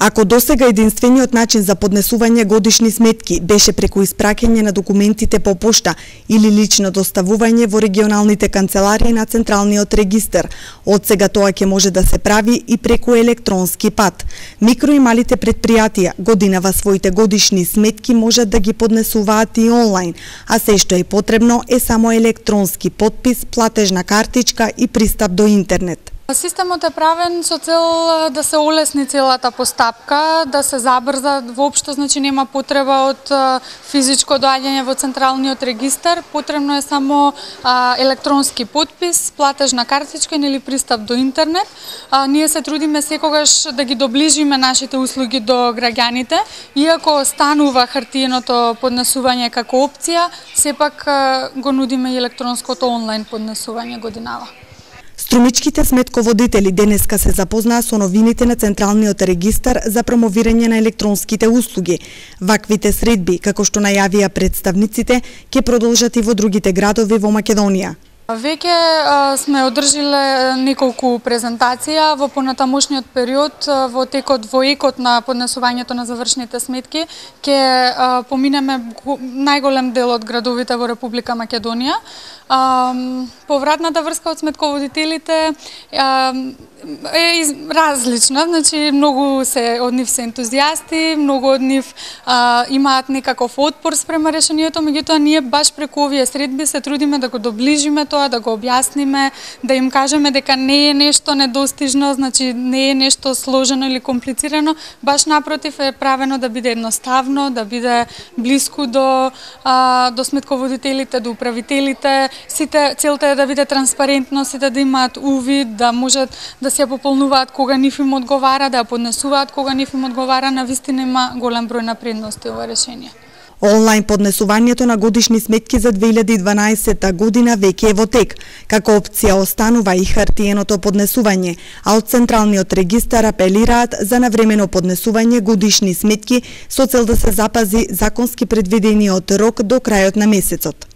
Ако досега единствениот начин за поднесување годишни сметки беше преку испраќање на документите по пошта или лично доставување во регионалните канцеларии на Централниот регистар, одсега тоа ќе може да се прави и преку електронски пат. Микро и малите претпријатија годинава своите годишни сметки можат да ги поднесуваат и онлайн, а се што е потребно е само електронски потпис, платежна картичка и пристап до интернет. Системот е правен со цел да се олесни целата постапка, да се забрза, воопшто значи нема потреба од физичко доаѓање во Централниот регистар, потребно е само електронски потпис, платежна картичка или пристап до интернет. Ние се трудиме секогаш да ги доближиме нашите услуги до граѓаните, иако останува хартиеното поднесување како опција, сепак го нудиме и електронското онлайн поднесување годинава. Струмичките сметководители денеска се запознаа со новините на Централниот регистар за промовирање на електронските услуги. Ваквите средби, како што најавија представниците, ќе продолжат и во другите градови во Македонија. Веќе сме одржиле неколку презентација во понатамошниот период, во екот на поднесувањето на завршните сметки, ќе поминеме најголем дел од градовите во Република Македонија. Повратната врска од сметководителите е различна, значи многу од нив се ентузијасти, многу од нив имаат некаков отпор спрема решението, меѓутоа ние баш преку овие средби се трудиме да го доближиме тоа, да го објасниме, да им кажеме дека не е нешто недостижно, значи не е нешто сложено или комплицирано, баш напротив е правено да биде едноставно, да биде блиску до сметководителите, до управителите. Целта е да биде транспарентно, сите да имаат увид, да можат да се пополнуваат кога нив им одговара, да ја поднесуваат кога нив им одговара, навистина има голем број на предности ова решение. Онлайн поднесувањето на годишни сметки за 2012 година веќе е во тек. Како опција останува и хартиеното поднесување, а од Централниот регистар апелираат за навремено поднесување годишни сметки со цел да се запази законски предвидениот рок до крајот на месецот.